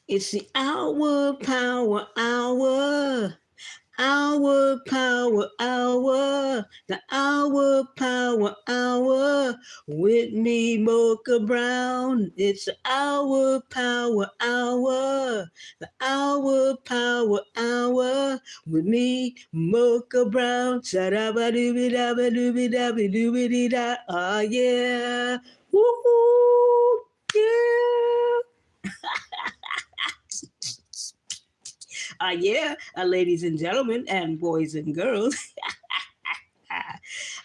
It's the hour power hour. Hour power hour. The hour power hour. With me, Mocha Brown. It's the hour power hour. The hour power hour. With me, Mocha Brown. Sa-da-ba-doo-be-da-ba-doo-be-da-ba-doo-be-dee-da. Oh, yeah. Woo-hoo. Yeah. Yeah, ladies and gentlemen, and boys and girls,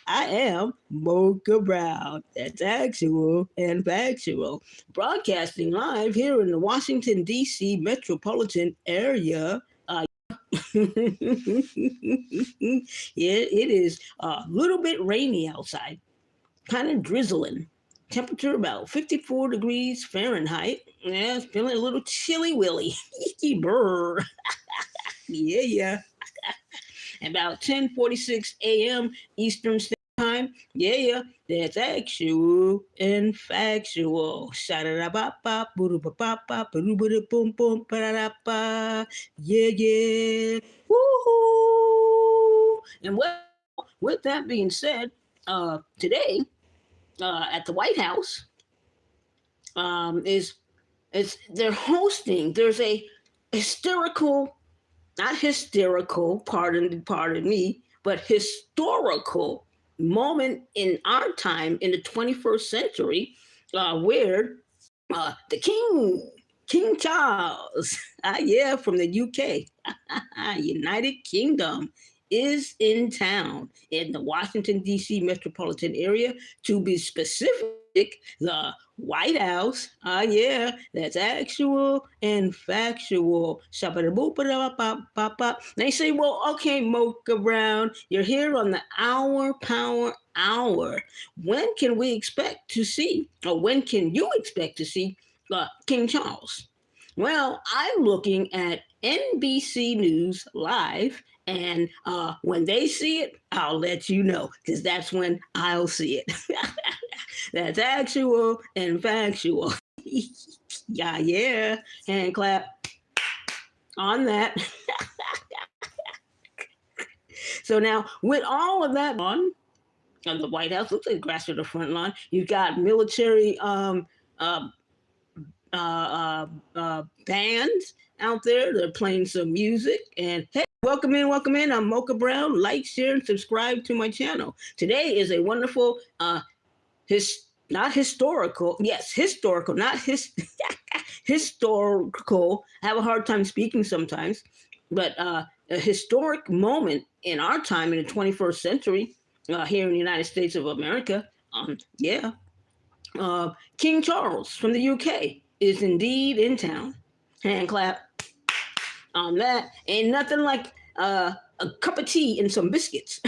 I am Mocha Brown. That's actual and factual. Broadcasting live here in the Washington, D.C. metropolitan area. Yeah, it is a little bit rainy outside, kind of drizzling. Temperature about 54 degrees Fahrenheit. Yeah, it's feeling a little chilly willy. Brr. Yeah, yeah. About 10:46 a.m. Eastern Standard Time. Yeah, yeah, that's actual and factual. Sha-da-da-ba-ba, boo-da-ba-ba-ba, boo-da-ba-da-boom-boom, ba-da-da-ba. Yeah, yeah. Woohoo! And well, with that being said, today at the White House is they're hosting. There's a hysterical, not hysterical, pardon me, but historical moment in our time in the 21st century where the King Charles, yeah, from the UK, United Kingdom, is in town in the Washington, D.C. metropolitan area. To be specific, the White House. Yeah, that's actual and factual. They say, well, okay, Mocha Brown, you're here on the Hour Power Hour. When can we expect to see, or when can you expect to see King Charles? Well, I'm looking at NBC News Live, and when they see it, I'll let you know, because that's when I'll see it. That's actual and factual. Yeah, yeah. Hand clap on that. So now, with all of that on the White House, looks like grass to the front lawn. You've got military uh, bands out there. They're playing some music. And hey, welcome in, welcome in. I'm Mocha Brown. Like, share, and subscribe to my channel. Today is a wonderful, not historical, yes, historical, not historical. I have a hard time speaking sometimes, but a historic moment in our time in the 21st century here in the United States of America. Yeah, King Charles from the UK is indeed in town. Hand clap on that. Ain't nothing like a cup of tea and some biscuits.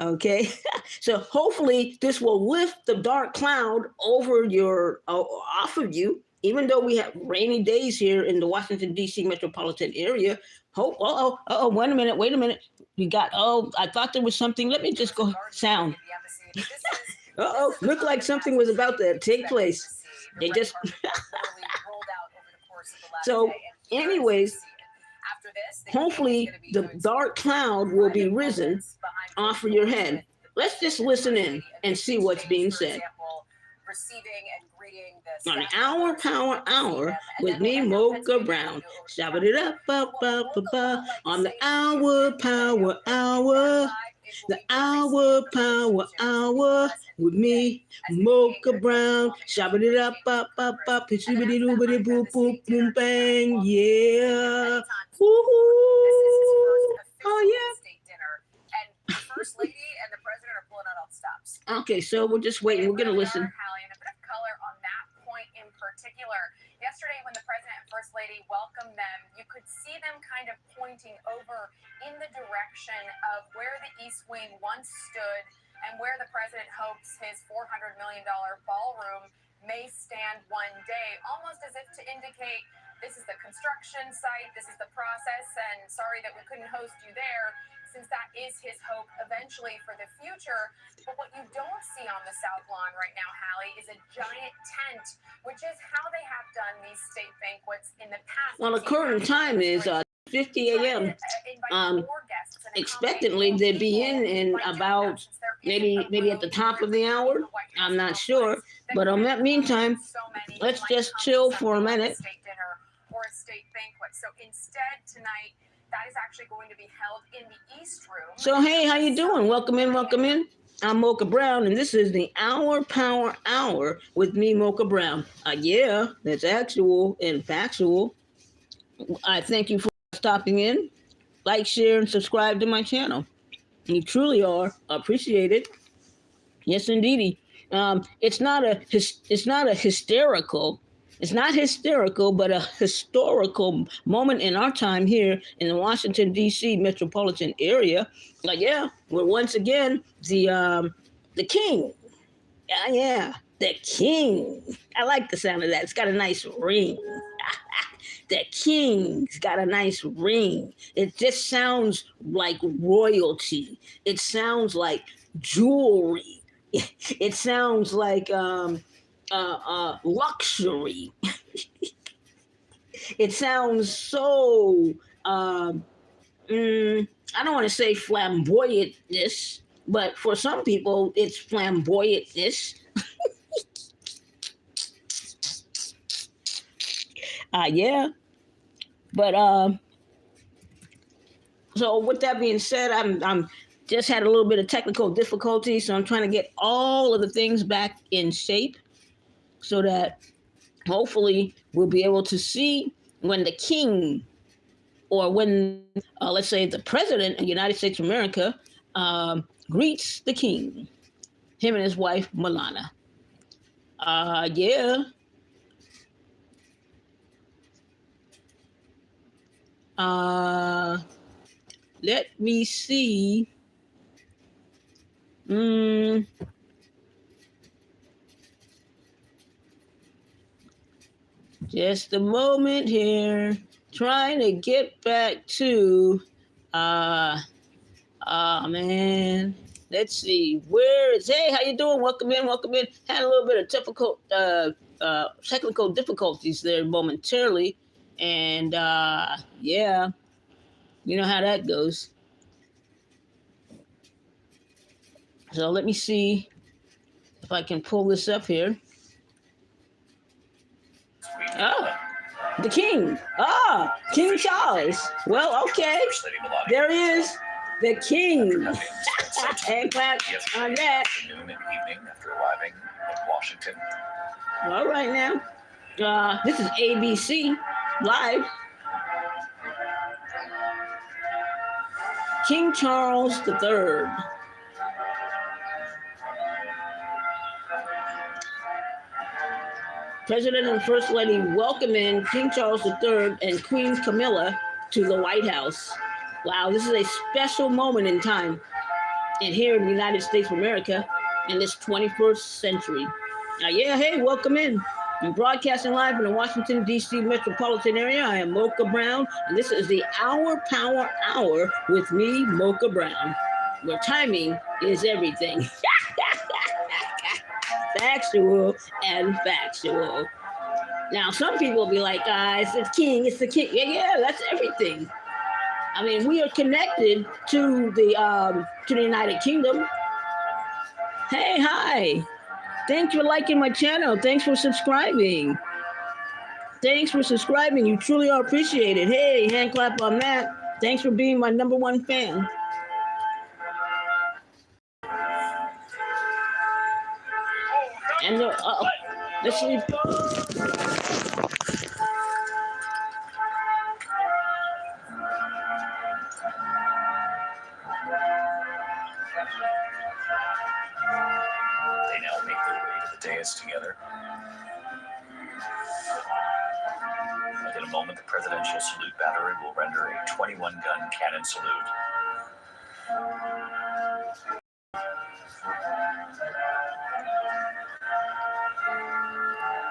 Okay, so hopefully this will lift the dark cloud over your off of you. Even though we have rainy days here in the Washington D.C. metropolitan area. Hope. Wait a minute. Wait a minute. We got. Oh, I thought there was something. Let me just go. Sound. Looked like something was about to take place. They just. So, anyways, hopefully the dark cloud will be risen off of your head. Let's just listen in and see what's being said. On the Hour Power Hour with me, Mocha Brown. Shabba it up, on the Hour Power Hour. The Hour Power Hour with me, Mocha Brown. Shabba it up, shibbity doobity boop boop boom bang, yeah. Woohoo! Oh yeah. First Lady and the President are pulling out all the stops. Okay, so we're just waiting. We're gonna listen. A bit of color on that point in particular. Yesterday, when the President and First Lady welcomed them, you could see them kind of pointing over in the direction of where the East Wing once stood and where the President hopes his $400 million ballroom may stand one day, almost as if to indicate this is the construction site, this is the process, and sorry that we couldn't host you there. since that is his hope eventually for the future. But what you don't see on the South Lawn right now, Hallie, is a giant tent, which is how they have done these state banquets in the past. Well, the current time is 50 a.m. Expectantly, they'd be in about maybe at the top of the hour. I'm not sure. But in that meantime, let's just chill for a minute. Or a state banquet. So instead tonight, that is actually going to be held in the East Room. So hey, how you doing? Welcome in, welcome in. I'm Mocha Brown, and this is the Hour Power Hour with me, Mocha Brown. Yeah, that's actual and factual. I thank you for stopping in. Like, share, and subscribe to my channel. You truly are appreciated. Yes, indeedy. It's not hysterical. It's not hysterical, but a historical moment in our time here in the Washington, D.C. metropolitan area. Like, yeah, we're once again the king. Yeah, the king. I like the sound of that. It's got a nice ring. The king's got a nice ring. It just sounds like royalty. It sounds like jewelry. It sounds like luxury. It sounds so, I don't want to say flamboyantness, but for some people, it's flamboyantness. Yeah. But, so with that being said, I'm just had a little bit of technical difficulty, so I'm trying to get all of the things back in shape so that hopefully we'll be able to see when the king or when, let's say, the president of the United States of America greets the king, him and his wife, Melania. Yeah. Let me see. Just a moment here. Trying to get back to, man. Let's see. Where is, hey, how you doing? Welcome in, welcome in. Had a little bit of technical difficulties there momentarily. And, yeah, you know how that goes. So let me see if I can pull this up here. Oh, the king. King Charles. Well, okay. There he is. The king. And clap on that. After arriving in Washington. All right now. This is ABC Live. King Charles III. President and First Lady welcoming King Charles III and Queen Camilla to the White House. Wow, this is a special moment in time and here in the United States of America in this 21st century. Yeah, hey, welcome in. I'm broadcasting live in the Washington, D.C. metropolitan area. I am Mocha Brown, and this is the Hour Power Hour with me, Mocha Brown, where timing is everything. Factual and factual. Now, some people will be like, it's the king, it's the king. Yeah, that's everything. I mean, we are connected to the United Kingdom. Hey, hi. Thanks for liking my channel. Thanks for subscribing. Thanks for subscribing. You truly are appreciated. Hey, hand clap on that. Thanks for being my #1 fan. And let's see. They now make their way to the dais together. And in a moment, the presidential salute battery will render a 21-gun cannon salute.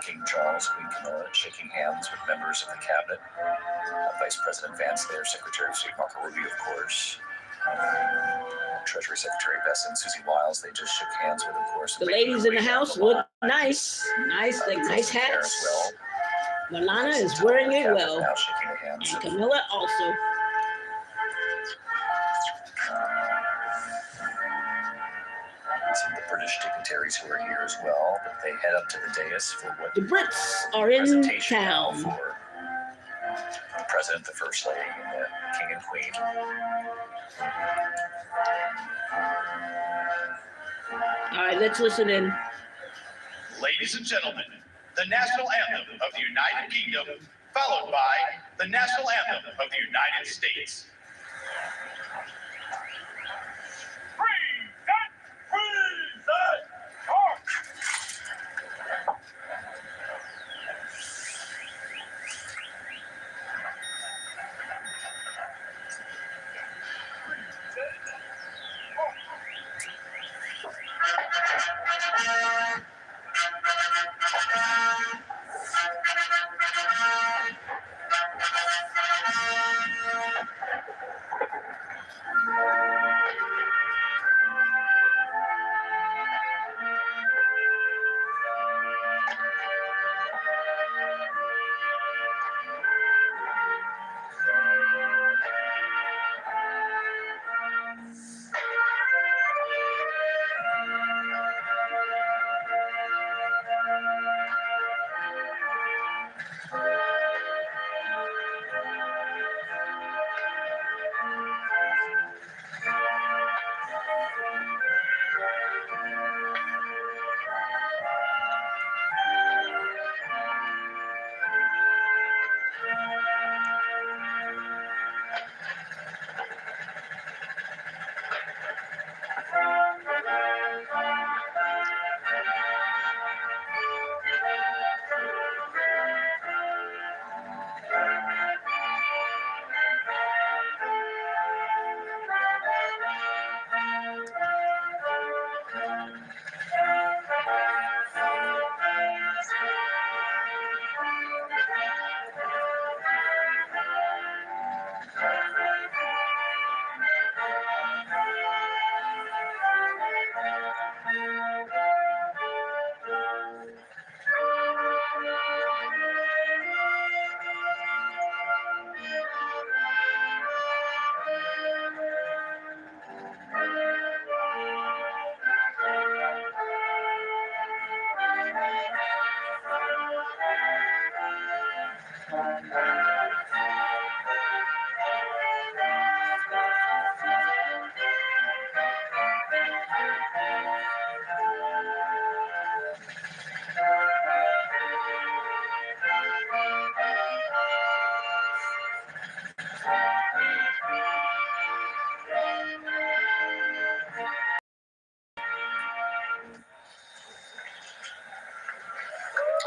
King Charles, Queen Camilla, shaking hands with members of the cabinet. Vice President Vance there, Secretary of State Marco Rubio, of course. Treasury Secretary Bess and Susie Wiles, they just shook hands with, of course. The ladies in the house look nice. Nice, like nice hats. Well. Milana is wearing it well. Now shaking their hands. And Camilla also. Some of the British dignitaries who are here as well, but they head up to the dais for what the Brits are in presentation town. now for the President, the First Lady, and the King and Queen. All right, let's listen in. Ladies and gentlemen, the national anthem of the United Kingdom, followed by the national anthem of the United States.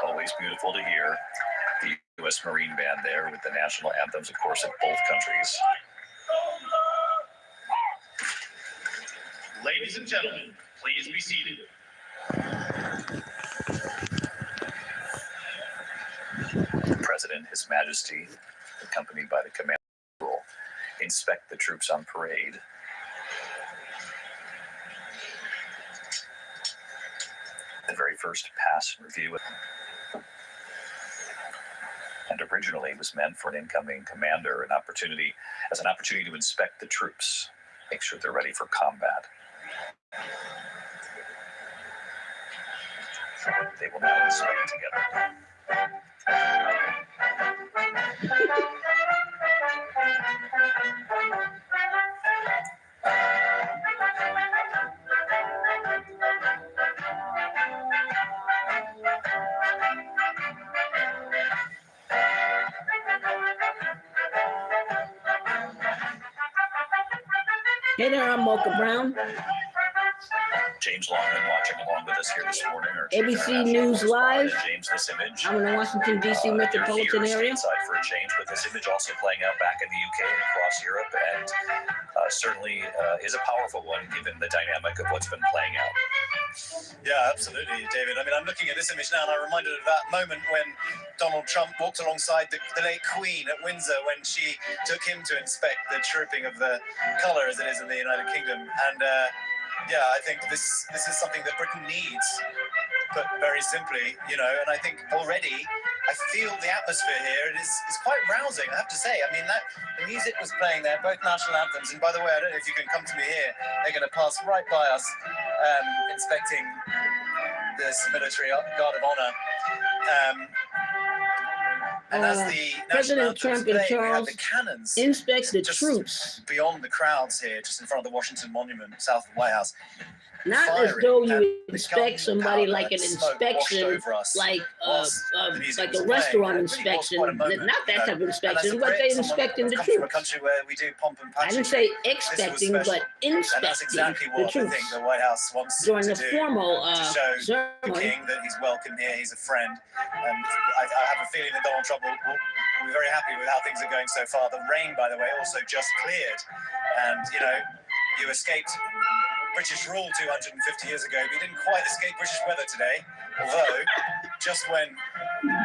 Always beautiful to hear the U.S. Marine Band there with the national anthems, of course, of both countries. Ladies and gentlemen, please be seated. The President, His Majesty, accompanied by the Commander, will inspect the troops on parade. The very first pass and review. And originally was meant for an incoming commander, an opportunity to inspect the troops, make sure they're ready for combat. They will now inspect together. Hey there, I'm Mocha Brown. James Longman watching along with us here this morning. Our ABC News Live. James, this image. I'm in the Washington, D.C. metropolitan area. Stateside for a change, but this image also playing out back in the UK and across Europe, and certainly is a powerful one given the dynamic of what's been playing out. Yeah, absolutely, David. I mean, I'm looking at this image now, and I'm reminded of that moment when Donald Trump walked alongside the late Queen at Windsor when she took him to inspect the trooping of the colour as it is in the United Kingdom. And yeah, I think this is something that Britain needs, put very simply, you know. And I think already I feel the atmosphere here. It is quite rousing, I have to say. I mean, the music was playing there, both national anthems. And by the way, I don't know if you can come to me here. They're going to pass right by us, inspecting this military guard of honor. And as the President Trump and Charles inspect the just troops. Beyond the crowds here, just in front of the Washington Monument, south of the White House. Not as though you inspect somebody like an inspection, like a restaurant inspection, not that type of inspection, but they inspecting the troops. I didn't say expecting, but inspecting the troops during the formal ceremony. The king that he's welcome here, he's a friend, and I have a feeling that Donald Trump will be very happy with how things are going so far. The rain, by the way, also just cleared, and you know, you escaped British rule 250 years ago, but you didn't quite escape British weather today, although just when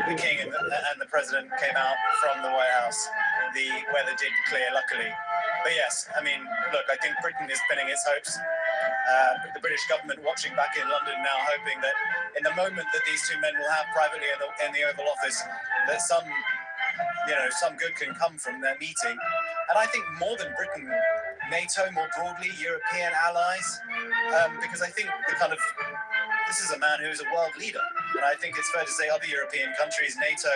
the king and the president came out from the White House, the weather did clear, luckily. But yes, I mean, look, I think Britain is pinning its hopes. The British government watching back in London now, hoping that in the moment that these two men will have privately in the Oval Office, that some good can come from their meeting. And I think more than Britain, NATO more broadly, European allies, because I think this is a man who is a world leader. And I think it's fair to say other European countries, NATO,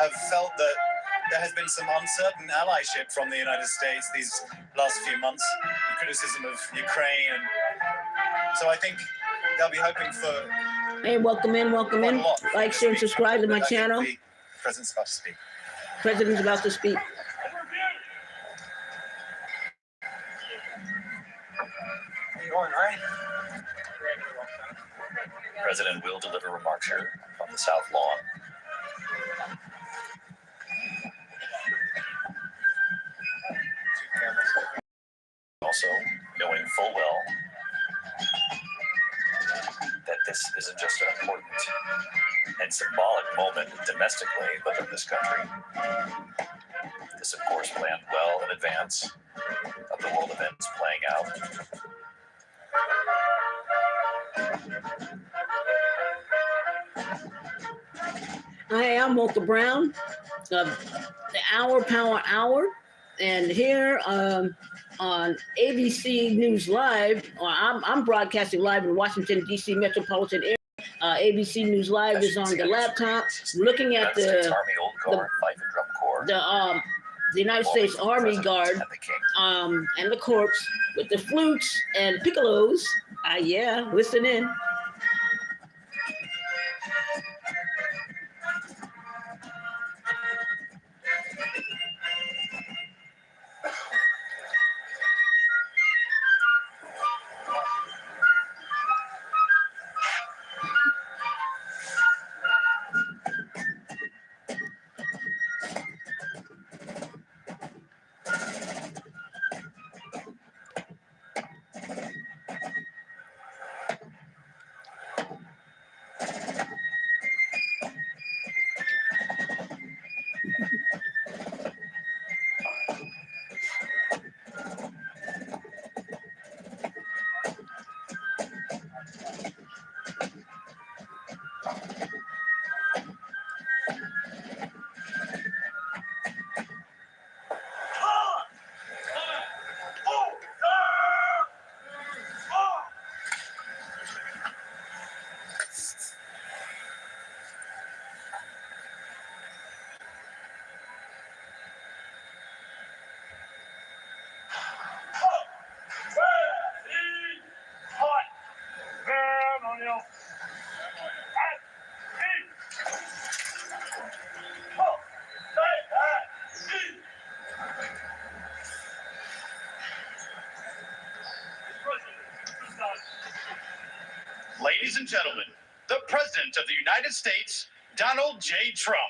have felt that there has been some uncertain allyship from the United States these last few months, the criticism of Ukraine. And so I think they'll be hoping for... Hey, welcome in. Like, share, and subscribe to my channel. The President's about to speak. President's about to speak. Going right. President will deliver remarks here from the South Lawn. Also, knowing full well that this isn't just an important and symbolic moment domestically, but in this country. This, of course, planned well in advance of the world events playing out. Hi, I'm Mocha Brown, the Hour Power Hour, and here on ABC News Live, I'm broadcasting live in Washington, D.C. metropolitan area. ABC News Live is on the laptop, looking at the United States Army Guard and the Corps with the flutes and piccolos. Yeah, listen in. ladies and gentlemen, the President of the United States, Donald J. Trump.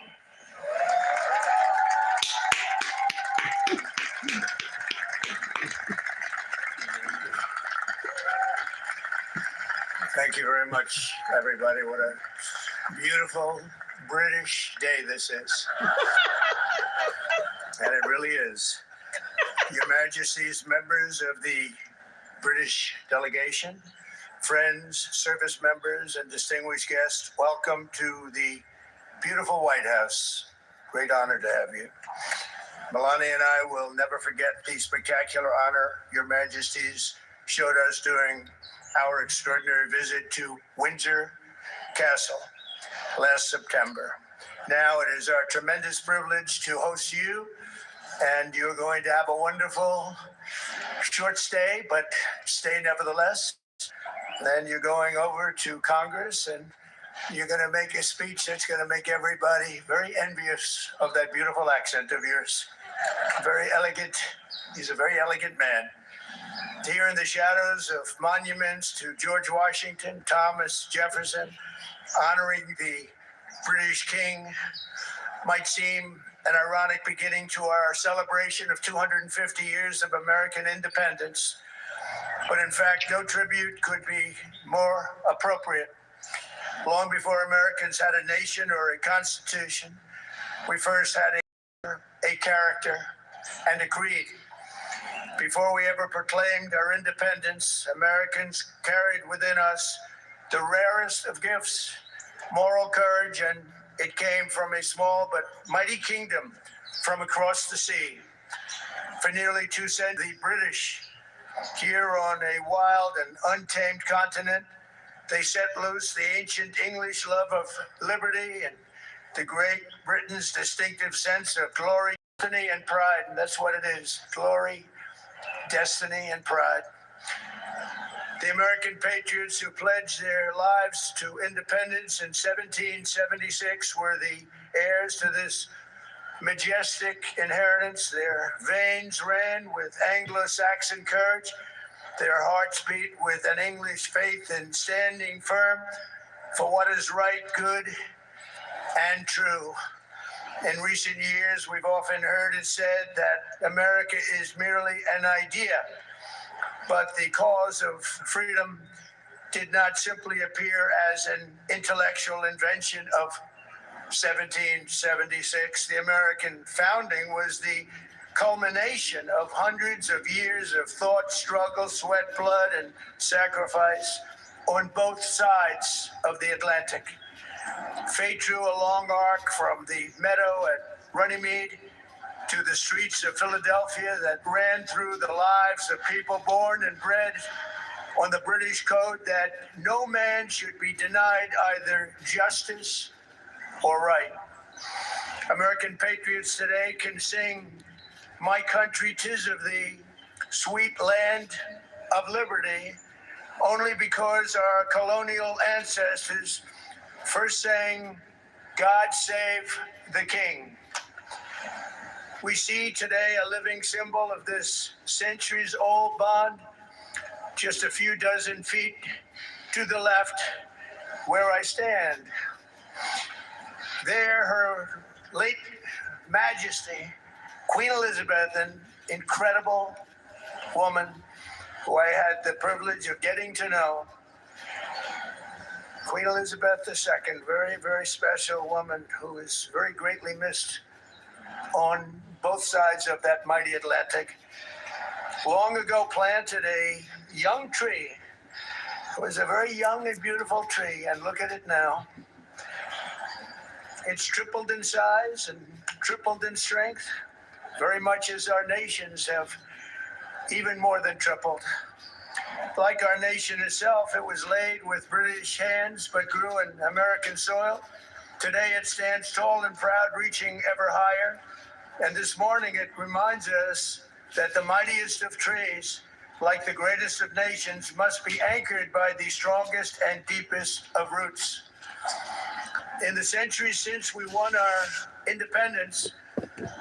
Thank you very much, everybody. What a beautiful British day this is. And it really is. Your Majesty's members of the British delegation, friends, service members, and distinguished guests, welcome to the beautiful White House. Great honor to have you. Melania and I will never forget the spectacular honor Your Majesties showed us during our extraordinary visit to Windsor Castle last September. Now it is our tremendous privilege to host you, and you're going to have a wonderful short stay, but stay nevertheless. Then you're going over to Congress, and you're going to make a speech that's going to make everybody very envious of that beautiful accent of yours. Very elegant. He's a very elegant man. Here in the shadows of monuments to George Washington, Thomas Jefferson, honoring the British King might seem an ironic beginning to our celebration of 250 years of American independence. But in fact, no tribute could be more appropriate. Long before Americans had a nation or a constitution, we first had a character and a creed. Before we ever proclaimed our independence, Americans carried within us the rarest of gifts, moral courage, and it came from a small but mighty kingdom from across the sea. For nearly 2 centuries, the British, here on a wild and untamed continent, they set loose the ancient English love of liberty and the Great Britain's distinctive sense of glory, destiny, and pride. And that's what it is, glory, destiny, and pride. The American patriots who pledged their lives to independence in 1776 were the heirs to this majestic inheritance. Their veins ran with Anglo-Saxon courage. Their hearts beat with an English faith in standing firm for what is right, good, and true. In recent years, we've often heard it said that America is merely an idea, but the cause of freedom did not simply appear as an intellectual invention of 1776. The American founding was the culmination of hundreds of years of thought, struggle, sweat, blood, and sacrifice on both sides of the Atlantic. Fate drew a long arc from the meadow at Runnymede to the streets of Philadelphia that ran through the lives of people born and bred on the British code that no man should be denied either justice or right. American patriots today can sing, "My country, 'tis of thee, sweet land of liberty," only because our colonial ancestors first sang, "God save the King." We see today a living symbol of this centuries-old bond, just a few dozen feet to the left where I stand. There, Her late Majesty, Queen Elizabeth, an incredible woman who I had the privilege of getting to know. Queen Elizabeth II, very, very special woman who is very greatly missed on both sides of that mighty Atlantic. Long ago planted a young tree. It was a very young and beautiful tree, and look at it now. It's tripled in size and tripled in strength, very much as our nations have even more than tripled. Like our nation itself, it was laid with British hands, but grew in American soil. Today it stands tall and proud, reaching ever higher. And this morning it reminds us that the mightiest of trees, like the greatest of nations, must be anchored by the strongest and deepest of roots. In the centuries since we won our independence,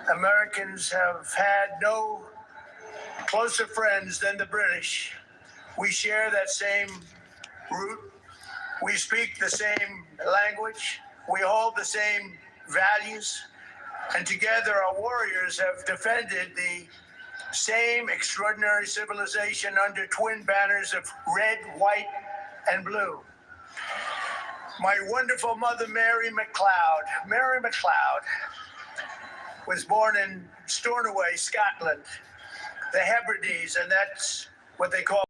Americans have had no closer friends than the British. We share that same root, We speak the same language. We hold the same values. And together our warriors have defended the same extraordinary civilization under twin banners of red, white, and blue. My wonderful mother, Mary MacLeod, was born in Stornoway, Scotland, the Hebrides, and that's what they call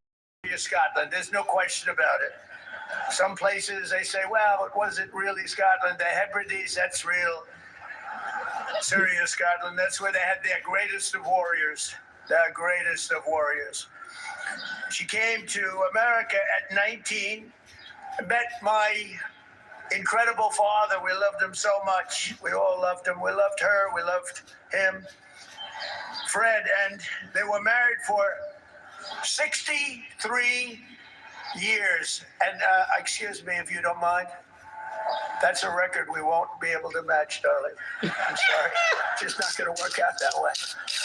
Scotland. There's no question about it. Some places they say, well, it wasn't really Scotland. The Hebrides, that's real serious Scotland. That's where they had their greatest of warriors, their greatest of warriors. She came to America at 19, met my incredible father. We loved him so much. We all loved him. We loved her. We loved him, Fred, and they were married for 63 years. And excuse me if you don't mind. That's a record we won't be able to match, darling. I'm sorry. Just not going to work out that way.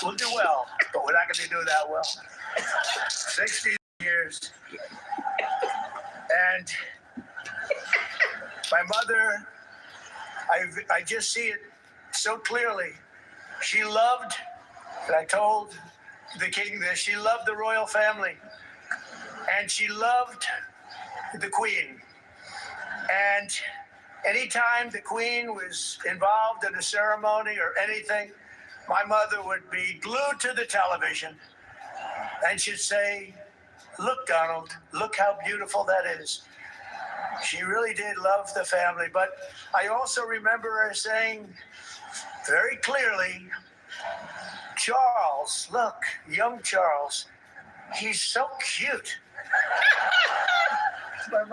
We'll do well, but we're not going to do that well. 60 years. And my mother, I just see it so clearly. She loved, and I told the king this, she loved the royal family. And she loved the queen. And anytime the queen was involved in a ceremony or anything, my mother would be glued to the television and she'd say, look, Donald, look how beautiful that is. She really did love the family, but I also remember her saying very clearly, Charles, look, young Charles, he's so cute. My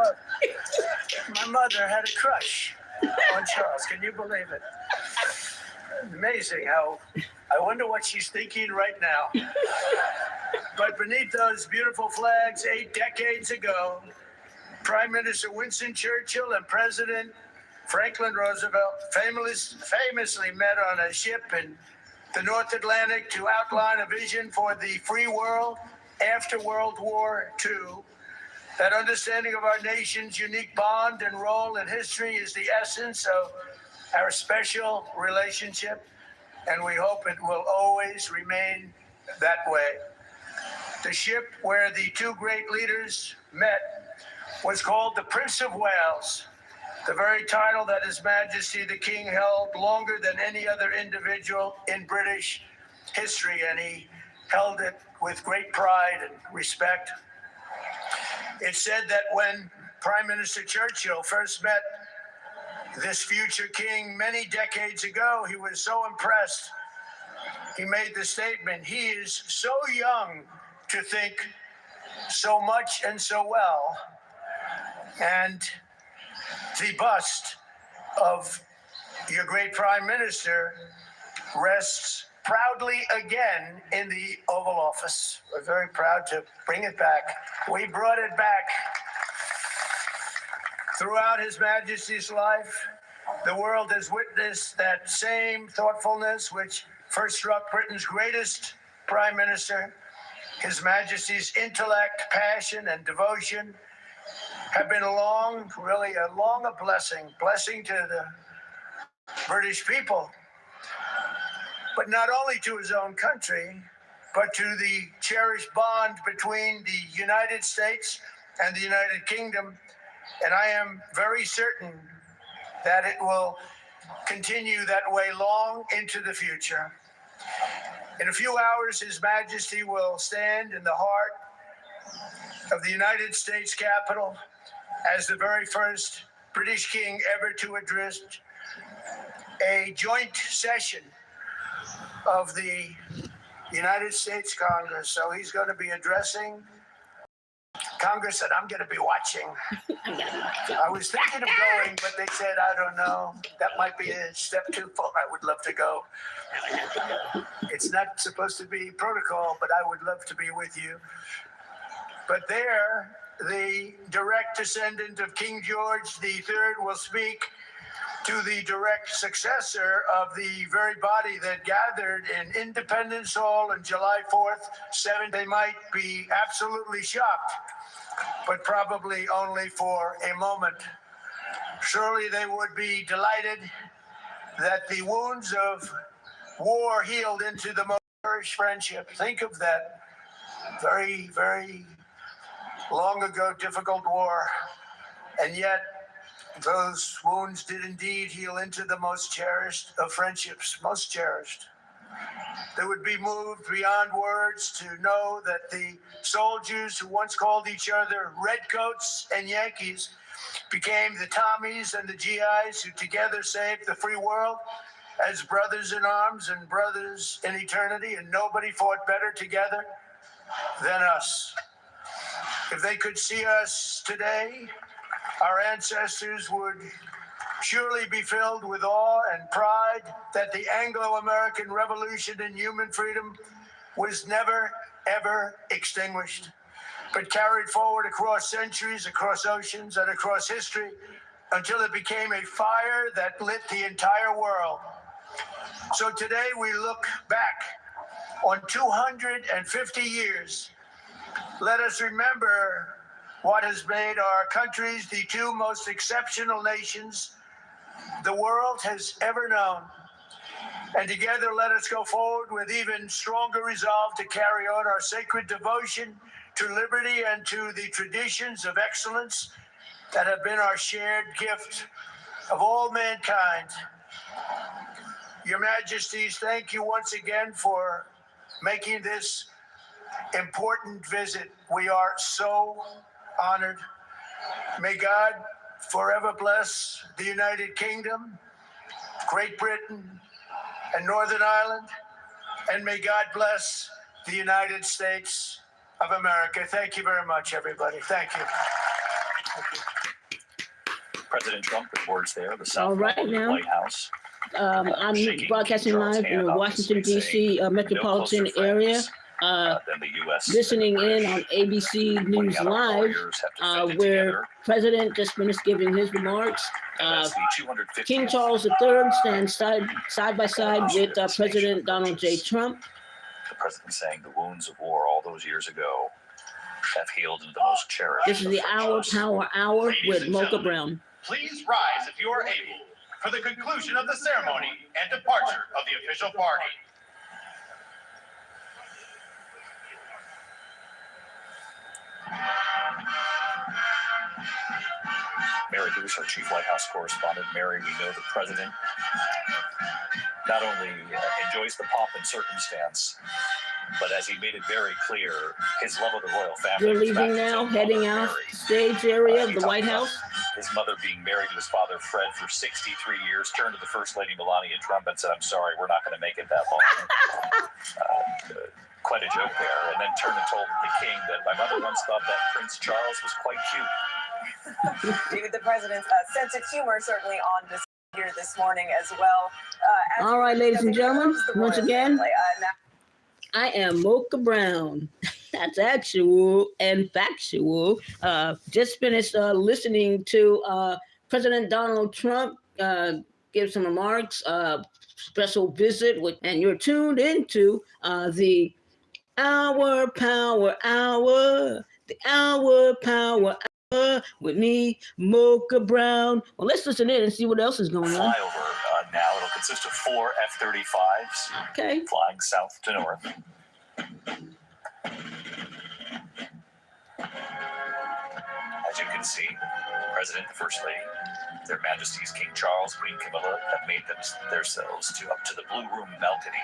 mother had a crush on Charles. Can you believe it? Amazing how, I wonder what she's thinking right now. But beneath those beautiful flags 8 decades ago, Prime Minister Winston Churchill and President Franklin Roosevelt famously met on a ship in the North Atlantic to outline a vision for the free world after World War II. That understanding of our nation's unique bond and role in history is the essence of our special relationship, and we hope it will always remain that way. The ship where the two great leaders met was called the Prince of Wales, the very title that His Majesty the King held longer than any other individual in British history, and he held it with great pride and respect. It's said that when Prime Minister Churchill first met this future king many decades ago, he was so impressed. He made the statement, he is so young to think so much and so well. And the bust of your great Prime Minister rests proudly again in the Oval Office. We're very proud to bring it back. We brought it back. Throughout His Majesty's life, the world has witnessed that same thoughtfulness which first struck Britain's greatest Prime Minister. His Majesty's intellect, passion, and devotion have been really a blessing to the British people. But not only to his own country, but to the cherished bond between the United States and the United Kingdom. And I am very certain that it will continue that way long into the future. In a few hours, His Majesty will stand in the heart of the United States Capitol as the very first British king ever to address a joint session of the United States Congress. So he's going to be addressing Congress, and I'm going to be watching. I was thinking of going, but they said, I don't know. That might be a step too far. I would love to go. It's not supposed to be protocol, but I would love to be with you. But there, the direct descendant of King George III will speak to the direct successor of the very body that gathered in Independence Hall on July 4th, 7th. They might be absolutely shocked but probably only for a moment. Surely they would be delighted that the wounds of war healed into the most cherished friendship. Think of that very, very long ago difficult war, and yet those wounds did indeed heal into the most cherished of friendships, most cherished. They would be moved beyond words to know that the soldiers who once called each other Redcoats and Yankees became the Tommies and the GIs who together saved the free world as brothers in arms and brothers in eternity, and nobody fought better together than us. If they could see us today, our ancestors would surely be filled with awe and pride that the Anglo-American Revolution in human freedom was never, ever extinguished, but carried forward across centuries, across oceans, and across history until it became a fire that lit the entire world. So today we look back on 250 years. Let us remember what has made our countries the two most exceptional nations the world has ever known. And together let us go forward with even stronger resolve to carry on our sacred devotion to liberty and to the traditions of excellence that have been our shared gift of all mankind. Your Majesties, thank you once again for making this important visit. We are so honored. May God forever bless the United Kingdom, Great Britain, and Northern Ireland, and may God bless the United States of America. Thank you very much, everybody. Thank you. President Trump reports there, the South All right, Lawn of the now. White House. I'm Shaking broadcasting Charles' live in hand, the obviously Washington, D.C. saying, metropolitan "No closer area. friends than the U.S. Listening and the in British." on ABC Pointing News out our Live, lawyers have defended where together. President just finished giving his remarks. And that's the 250th King Charles III stands side by side with President Donald J. Trump. The president saying the wounds of war all those years ago have healed into the most cherished. This is of the Hour friendships. Power Hour Ladies with and Mocha gentlemen, Brown. Please rise if you are able for the conclusion of the ceremony and departure of the official party. Mary Bruce, our chief White House correspondent. Mary, we know the president not only enjoys the pomp and circumstance, but as he made it very clear, his love of the royal family. We're leaving now, heading out stage area of the White House. His mother being married to his father, Fred, for 63 years, turned to the First Lady, Melania Trump, and said, "I'm sorry, we're not going to make it that long." Quite a joke there. And then turned and told the king that my mother once thought that Prince Charles was quite cute. David, the president's sense of humor certainly on display here this morning as well. All right, ladies and gentlemen, once again, I am Mocha Brown. That's actual and factual. Just finished listening to President Donald Trump give some remarks, special visit, and you're tuned into the Hour Power Hour, the Hour Power Hour with me, Mocha Brown. Well, let's listen in and see what else is going on. Flyover now. It'll consist of 4 F-35s Okay. flying south to north. As you can see, the President, the First Lady, Their Majesties King Charles, Queen Camilla have made themselves up to the Blue Room balcony.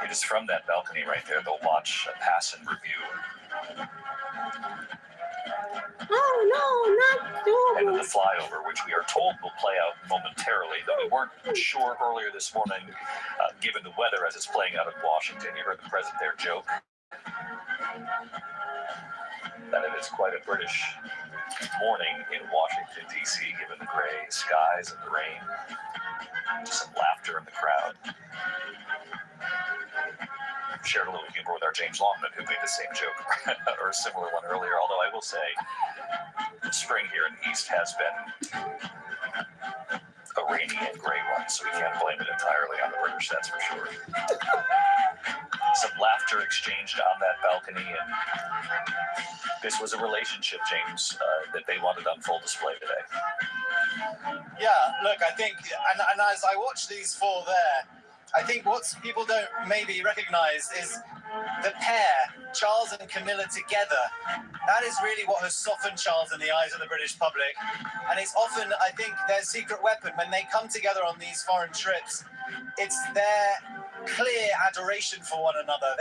It is from that balcony right there they'll watch a pass and review. Oh, no, not And then doable. the flyover, which we are told will play out momentarily, though we weren't sure earlier this morning, given the weather as it's playing out in Washington. You heard the president there joke that it is quite a British morning in Washington, D.C., given the gray skies and the rain. Some laughter in the crowd. Shared a little humor with our James Longman, who made the same joke or a similar one earlier, although I will say spring here in the East has been a rainy and gray one, so we can't blame it entirely on the British, that's for sure. Some laughter exchanged on that balcony, and this was a relationship, James, that they wanted on full display today. Yeah, look, I think, and as I watch these four there, I think what people don't maybe recognize is the pair, Charles and Camilla together. That is really what has softened Charles in the eyes of the British public. And it's often, I think, their secret weapon. When they come together on these foreign trips, it's their clear adoration for one another.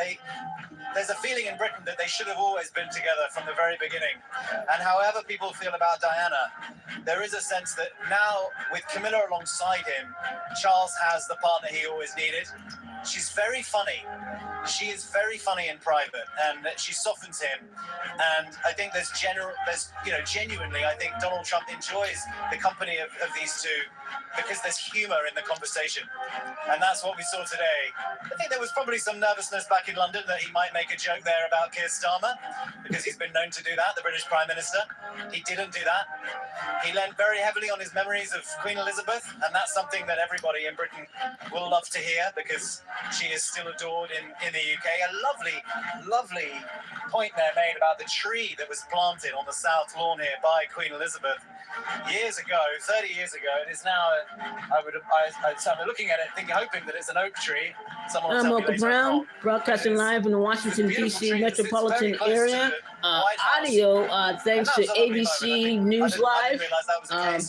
There's a feeling in Britain that they should have always been together from the very beginning. And however people feel about Diana, there is a sense that now, with Camilla alongside him, Charles has the partner he always needed. She's very funny. She is very funny in private, and she softens him. And I think genuinely, I think Donald Trump enjoys the company of these two because there's humor in the conversation. And that's what we saw today. I think there was probably some nervousness back in London that he might make a joke there about Keir Starmer, because he's been known to do that, the British Prime Minister. He didn't do that. He leaned very heavily on his memories of Queen Elizabeth, and that's something that everybody in Britain will love to hear, because she is still adored in the UK. A lovely, lovely point there made about the tree that was planted on the South Lawn here by Queen Elizabeth years ago, 30 years ago. It is now, I'm looking at it, hoping that it's an oak tree. I'm Mocha Brown, broadcasting live from the Washington, D.C. metropolitan area. Audio, thanks to ABC News Live. And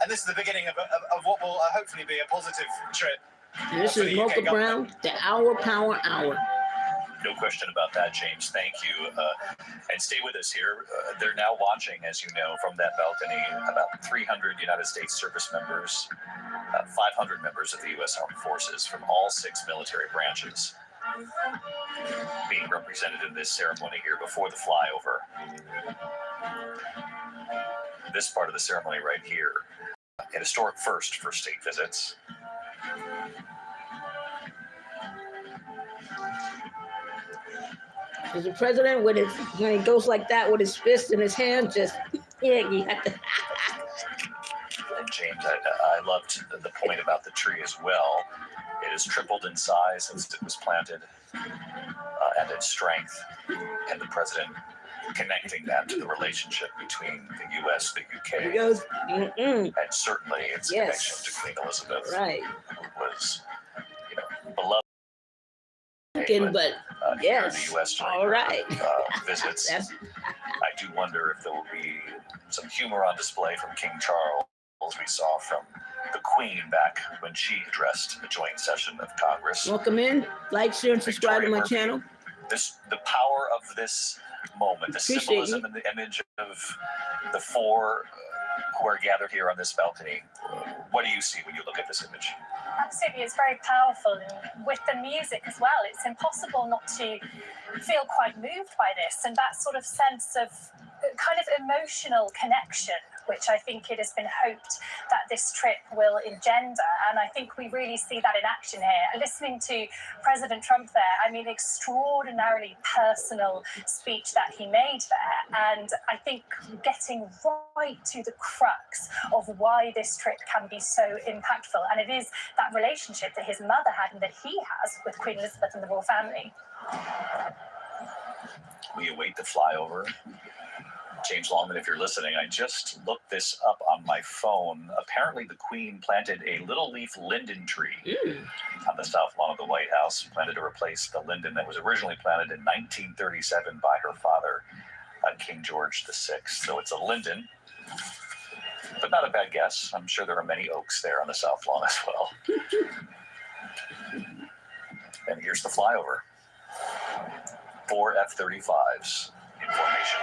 this is the beginning of what will hopefully be a positive trip. This is Mocha Brown, the Hour Power Hour. No question about that, James. Thank you. And stay with us here. They're now watching, as you know, from that balcony, about 300 United States service members, 500 members of the U.S. Armed Forces from all 6 military branches being represented in this ceremony here before the flyover. This part of the ceremony right here, a historic first for state visits. The president, when he goes like that with his fist in his hand, just, yeah, you have to. And James, I loved the point about the tree as well. It has tripled in size since it was planted, and its strength, and the president connecting that to the relationship between the U.S., the U.K., and certainly its connection to Queen Elizabeth, who was, beloved. But yes, in the U.S. during all right. Visits. I do wonder if there will be some humor on display from King Charles, we saw from the Queen back when she addressed a joint session of Congress. Welcome in. Like, share, and subscribe to my channel. The power of this moment, the symbolism and the image of the 4 who are gathered here on this balcony. What do you see when you look at this image? Absolutely, it's very powerful, and with the music as well, it's impossible not to feel quite moved by this, and that sort of sense of kind of emotional connection, which I think it has been hoped that this trip will engender, and I think we really see that in action here. Listening to President Trump there, I mean, extraordinarily personal speech that he made there, and I think getting right to the crux of why this trip can be so impactful, and it is that relationship that his mother had and that he has with Queen Elizabeth and the royal family. We await the flyover. James Longman, if you're listening, I just looked this up on my phone. Apparently, the Queen planted a little leaf linden tree on the south lawn of the White House, planted to replace the linden that was originally planted in 1937 by her father, King George VI. So it's a linden, but not a bad guess. I'm sure there are many oaks there on the south lawn as well. And here's the flyover. 4 F-35s in formation.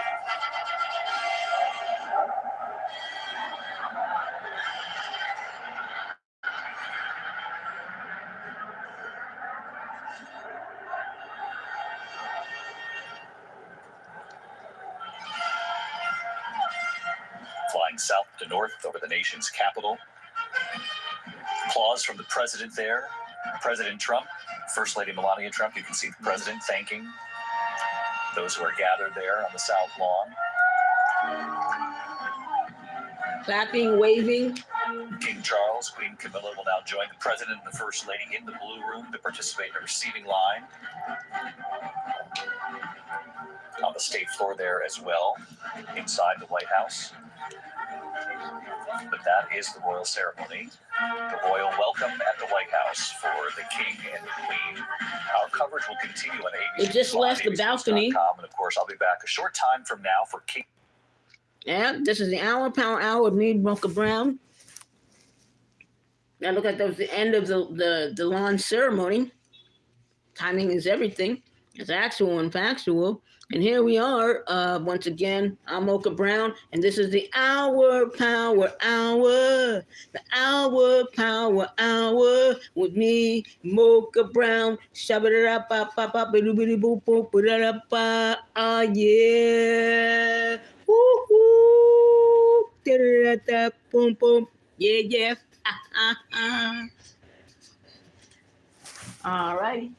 Flying south to north over the nation's capital. Applause from the president there. President Trump, First Lady Melania Trump. You can see the president thanking those who are gathered there on the south lawn. Clapping, waving. King Charles, Queen Camilla will now join the President and the First Lady in the Blue Room to participate in the receiving line. On the state floor there as well, inside the White House. But that is the royal ceremony. The royal welcome at the White House for the King and the Queen. Our coverage will continue on ABC. It just left the balcony. And of course, I'll be back a short time from now for King. Yeah, this is the hour with me, Mocha Brown. Now look at that was the end of the lawn ceremony. Timing is everything. It's actual and factual. And here we are, once again, I'm Mocha Brown, and this is the Hour Power Hour. The Hour Power Hour with me, Mocha Brown. Shabba-da-da-ba-ba-ba-ba-ba-ba-ba-ba-ba. Ah, yeah. Woo-hoo. Da-da-da-da. Boom, boom. Yeah, yeah. All righty.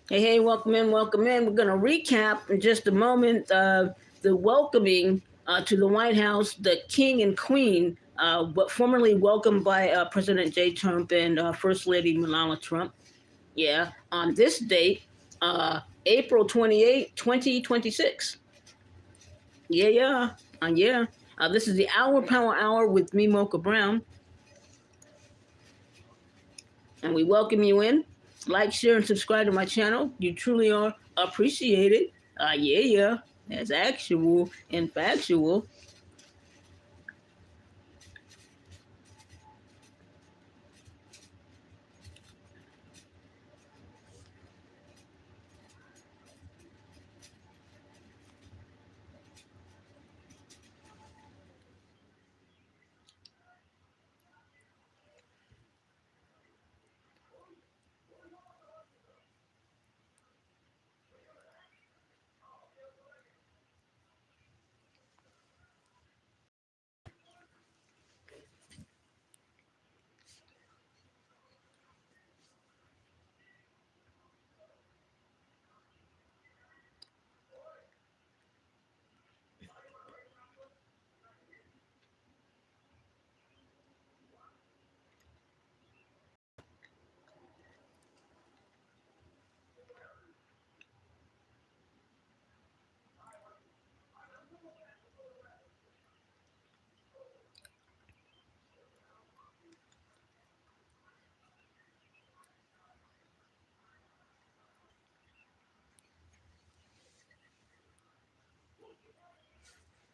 Hey, welcome in, welcome in. We're going to recap in just a moment the welcoming to the White House, the King and Queen, but formerly welcomed by President J. Trump and First Lady Melania Trump. Yeah, on this date, April 28, 2026. Yeah. This is the Hour Power Hour with me, Mocha Brown. And we welcome you in. Like, share, and subscribe to my channel. You truly are appreciated. Yeah. That's actual and factual.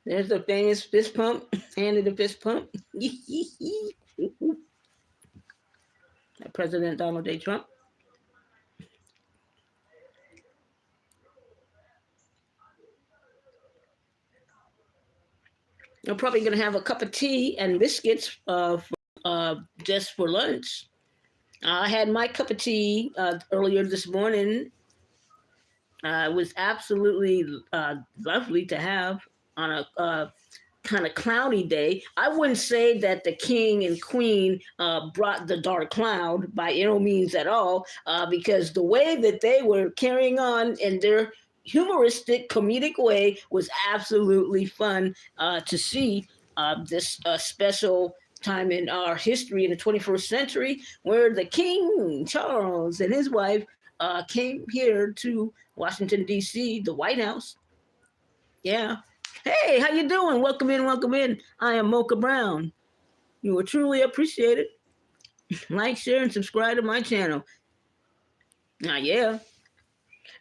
There's the famous fist pump. Handed the fist pump. President Donald J. Trump. I'm probably going to have a cup of tea and biscuits just for lunch. I had my cup of tea earlier this morning. It was absolutely lovely to have on a kind of cloudy day. I wouldn't say that the king and queen brought the dark cloud by no means at all, because the way that they were carrying on in their humoristic, comedic way was absolutely fun to see. This special time in our history in the 21st century, where the King Charles and his wife came here to Washington, D.C., the White House. Yeah. Hey, how you doing? Welcome in, welcome in. I am Mocha Brown. You will truly appreciate it. Like, share, and subscribe to my channel. Now, yeah.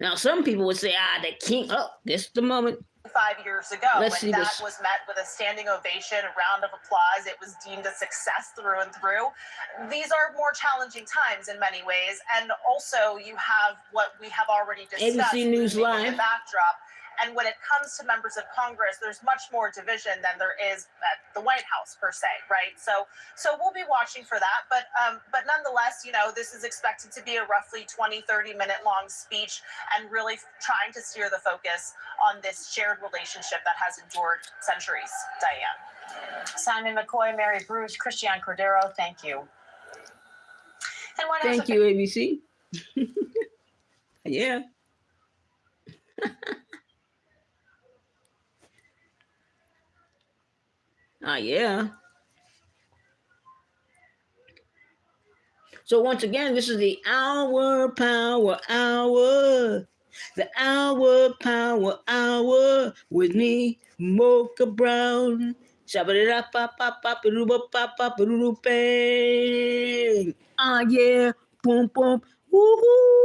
Now, some people would say, the king, this is the moment. 5 years ago, Let's when see that this. was met with a standing ovation, a round of applause. It was deemed a success through and through. These are more challenging times in many ways, and also you have what we have already discussed, ABC News moving Live. in the backdrop. And when it comes to members of Congress, there's much more division than there is at the White House per se, right? So we'll be watching for that. But nonetheless, this is expected to be a roughly 20, 30-minute long speech, and really trying to steer the focus on this shared relationship that has endured centuries. Diane. Simon McCoy, Mary Bruce, Christian Cordero, thank you. And Thank you, ABC. Yeah. Yeah. So once again, this is the Hour Power Hour. The Hour Power Hour with me, Mocha Brown. Shabba-da-da-pop-pop-pop-a-doodle-pop-pop-a-doodle-bang. Yeah. Boom, boom. Woohoo.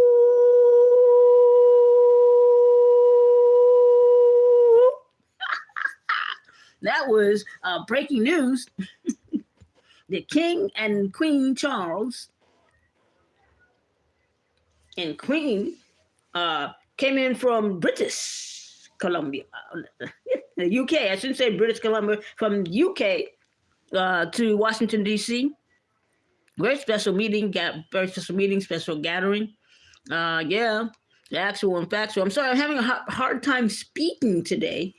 That was breaking news. The King and Queen Charles and Queen came in from British Columbia, the UK. I shouldn't say British Columbia, from UK to Washington, D.C. Very special meeting, special gathering. Yeah, the actual and factual. I'm sorry, I'm having a hard time speaking today.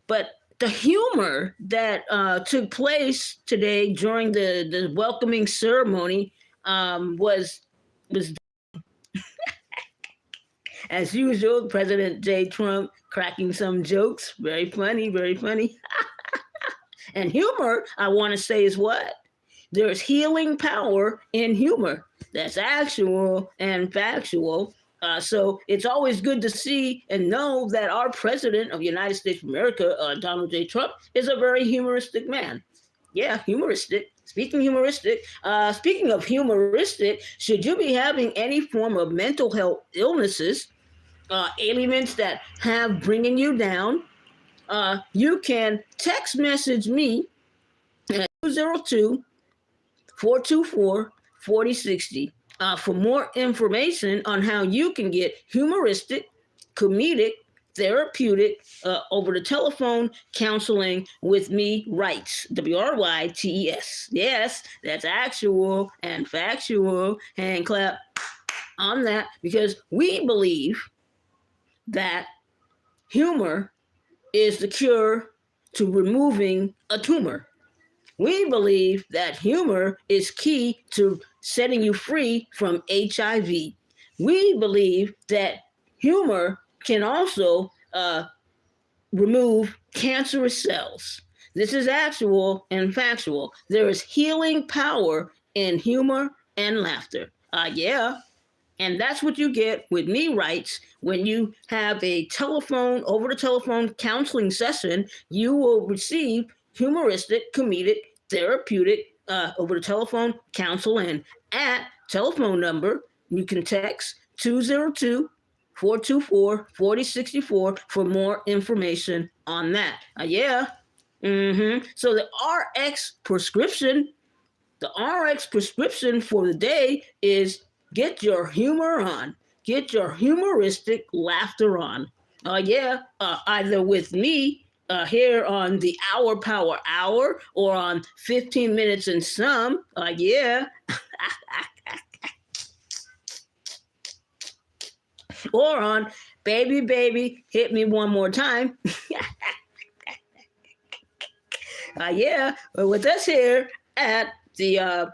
But the humor that took place today during the welcoming ceremony was as usual, President J. Trump cracking some jokes. Very funny, very funny. And humor, I want to say, is what? There's healing power in humor. That's actual and factual. So it's always good to see and know that our president of the United States of America, Donald J. Trump, is a very humoristic man. Yeah, humoristic. Speaking of humoristic, should you be having any form of mental health illnesses, ailments that have bringing you down, you can text message me at 202-424-4060. For more information on how you can get humoristic, comedic, therapeutic, over the telephone counseling with me, Wrights, W-R-Y-T-E-S. Yes, that's actual and factual. Hand clap on that, because we believe that humor is the cure to removing a tumor. We believe that humor is key to setting you free from HIV. We believe that humor can also remove cancerous cells. This is actual and factual. There is healing power in humor and laughter. Yeah. And that's what you get with me, Wrights. When you have a over the telephone counseling session, you will receive humoristic, comedic, therapeutic, over the telephone counseling at telephone number. You can text 202-424-4064 for more information on that. Yeah. So the RX prescription for the day is get your humor on. Get your humoristic laughter on. Either with me here on the Hour Power Hour or on 15 Minutes and Some. Yeah. Or on Baby Baby Hit Me One More Time. With us here at the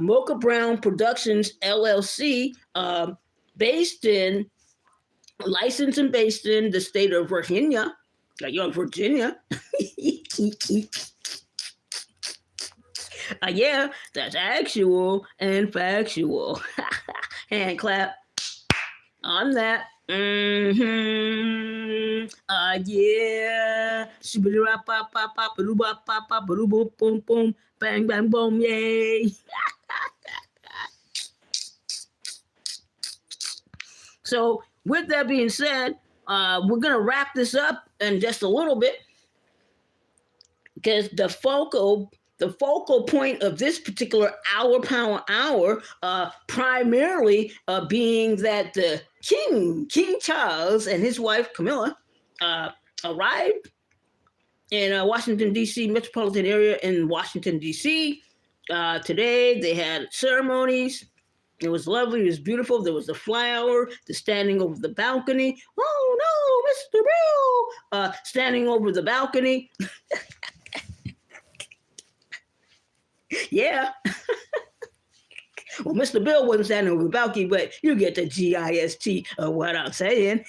Mocha Brown Productions LLC, licensed and based in the state of Virginia. Virginia. That's actual and factual. Hand clap on that. Bang bang boom, yay. So with that being said, we're gonna wrap this up in just a little bit, because the focal point of this particular Hour Power Hour, primarily being that the King Charles and his wife Camilla arrived in Washington, D.C., metropolitan area in Washington, D.C. Today they had ceremonies. It was lovely. It was beautiful. There was the flower, the standing over the balcony. Oh, no, Mr. Bill! Standing over the balcony. Yeah. Well, Mr. Bill wasn't standing over the balcony, but you get the gist of what I'm saying.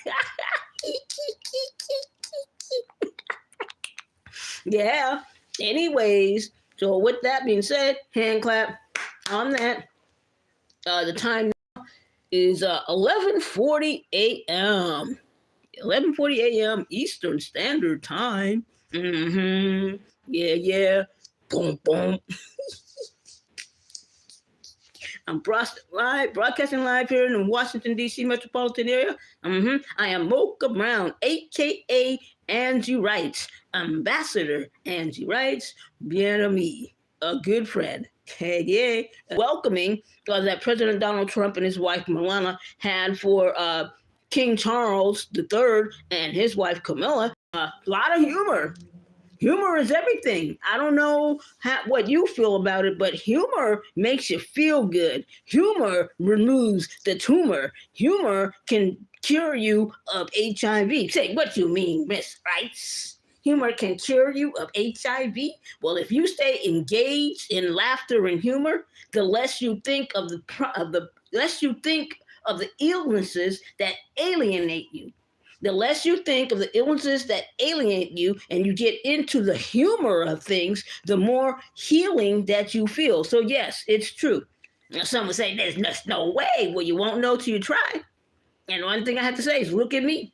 Yeah. Anyways, so with that being said, hand clap on that. The time now is 11:40 a.m. 11:40 a.m. Eastern Standard Time. Yeah. Boom, boom. I'm broadcasting live here in the Washington, D.C. metropolitan area. I am Mocha Brown, a.k.a. Angie Wrights, Ambassador Angie Wrights, bien ami, a good friend. Hey, yeah. Welcoming that President Donald Trump and his wife Melania had for King Charles III and his wife Camilla. A lot of humor. Humor is everything. I don't know what you feel about it, but humor makes you feel good. Humor removes the tumor. Humor can cure you of HIV. Say, what you mean, Miss Rice? Humor can cure you of HIV? Well, if you stay engaged in laughter and humor, the less you think of the illnesses that alienate you. The less you think of the illnesses that alienate you and you get into the humor of things, the more healing that you feel. So yes, it's true. Now, some would say, there's just no way. Well, you won't know till you try. And one thing I have to say is, look at me.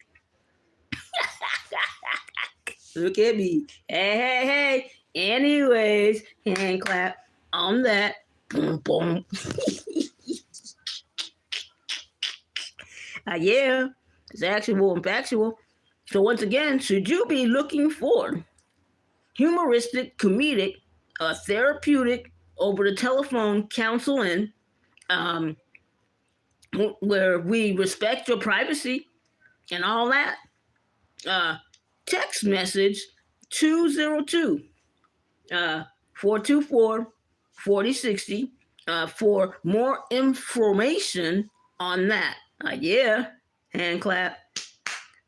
Look at me. Hey. Anyways, hand clap on that. Boom, boom. Yeah. It's actual and factual. So once again, should you be looking for humoristic, comedic, therapeutic, over the telephone counseling, where we respect your privacy and all that, text message 202 424 4060 for more information on that. Yeah. Hand clap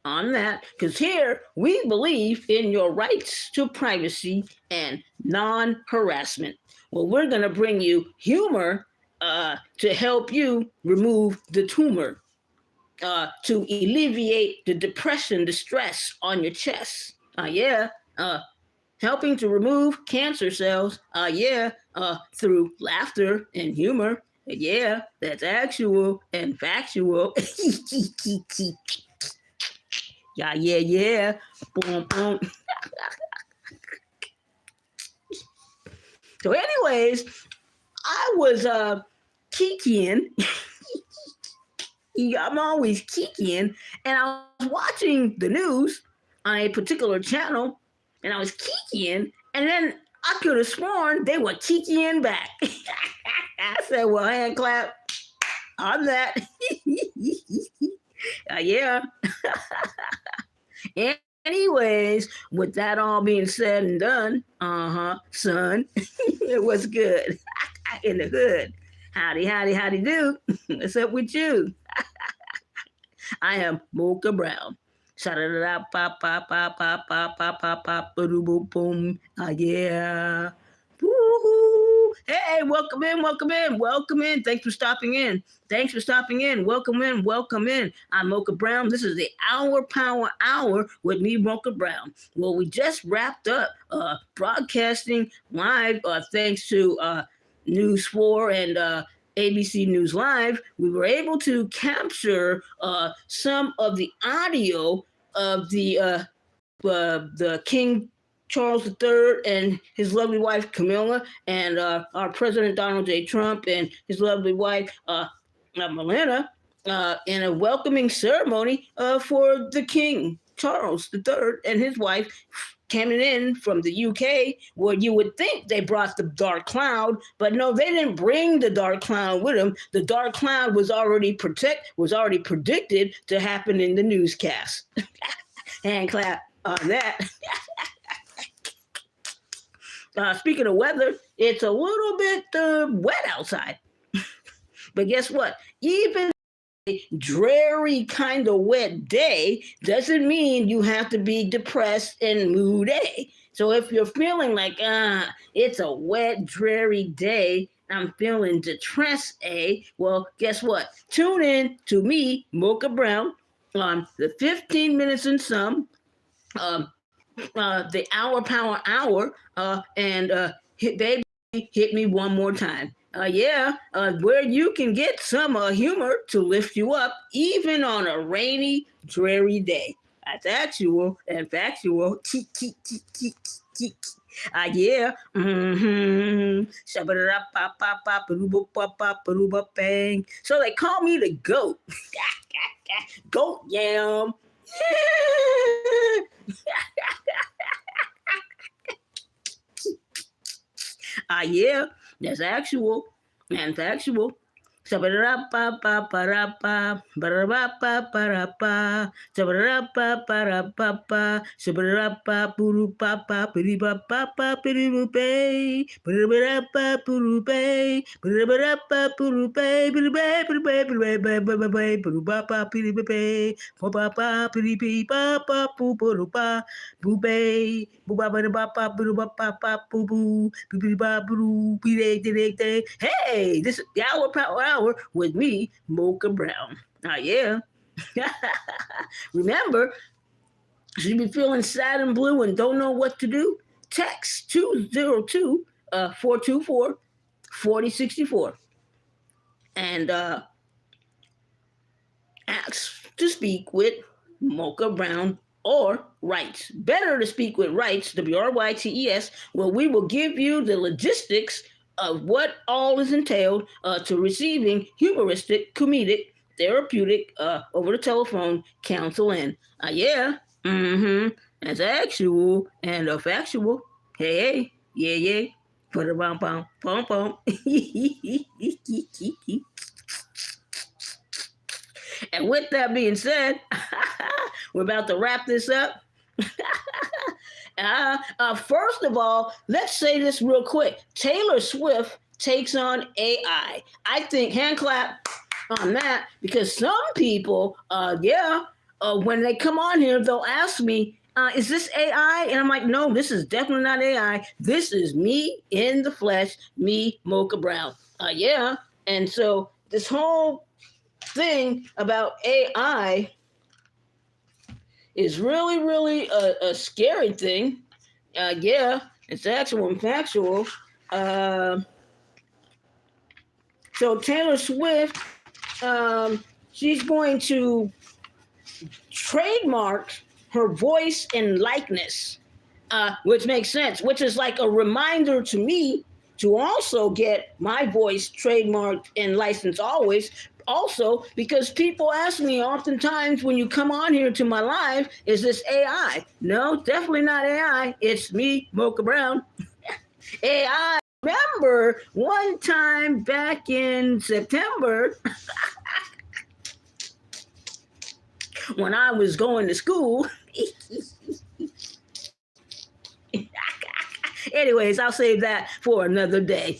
on that, because here we believe in your rights to privacy and non-harassment. Well, we're going to bring you humor to help you remove the tumor, to alleviate the depression, the stress on your chest. Helping to remove cancer cells, through laughter and humor. Yeah, that's actual and factual. Yeah. Boom, boom. So anyways, I was kikiing. I'm always kikiing, and I was watching the news, on a particular channel, and I was kikiing, and then I could have sworn they were kikiing back. I said, well, hand clap on that. Yeah. Anyways, with that all being said and done, son, it was good in the hood. Howdy do. What's up with you? I am Mocha Brown. Yeah. Woo-hoo. Hey, welcome in. Thanks for stopping in. Welcome in. I'm Mocha Brown. This is the Hour Power Hour with me, Mocha Brown. Well, we just wrapped up broadcasting live thanks to HOUSE4 and ABC News Live. We were able to capture some of the audio of the King Charles III and his lovely wife Camilla, and our President Donald J. Trump and his lovely wife Melania, in a welcoming ceremony for the King Charles III and his wife coming in from the UK, where you would think they brought the dark cloud, but no, they didn't bring the dark cloud with them. The dark cloud was already predicted to happen in the newscast. Hand clap on that. Speaking of weather, it's a little bit wet outside. But guess what? Even a dreary kind of wet day doesn't mean you have to be depressed and moody. So if you're feeling like, it's a wet, dreary day, I'm feeling depressed, well, guess what? Tune in to me, Mocha Brown, on the 15 minutes and some, the Hour Power Hour, and hit me one more time. Where you can get some humor to lift you up, even on a rainy, dreary day. That's actual and factual. So they call me the GOAT. Goat yam. That's actual and factual. Hey, this is the Hour Power Hour with me, Mocha Brown. Remember, if you be feeling sad and blue and don't know what to do, text 202-424-4064 and ask to speak with Mocha Brown or Rights. Better to speak with Rights, WRYTES, where we will give you the logistics of what all is entailed to receiving humoristic, comedic, therapeutic, over the telephone counseling. That's actual and factual. Hey, yeah. Put a bum. And with that being said, we're about to wrap this up. First of all, let's say this real quick. Taylor Swift takes on AI. I think hand clap on that, because some people, when they come on here, they'll ask me, is this AI? And I'm like, no, this is definitely not AI. This is me in the flesh, me, Mocha Brown. And so this whole thing about AI is really a scary thing. It's actual and factual. So Taylor Swift, she's going to trademark her voice and likeness, which makes sense, which is like a reminder to me to also get my voice trademarked and licensed always. also because people ask me oftentimes when you come on here to my live, is this AI? No, definitely not AI. It's me, Mocha Brown. AI. Remember one time back in September when I was going to school. Anyways, I'll save that for another day.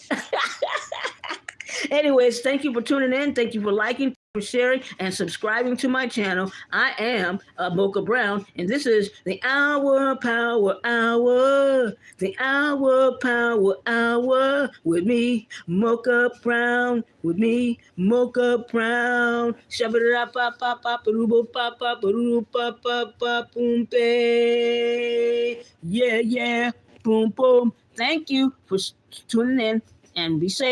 Anyways, thank you for tuning in. Thank you for liking, for sharing, and subscribing to my channel. I am Mocha Brown, and this is the Hour Power Hour. The Hour Power Hour with me, Mocha Brown. With me, Mocha Brown. Yeah, yeah. Boom, boom. Thank you for tuning in, and be safe.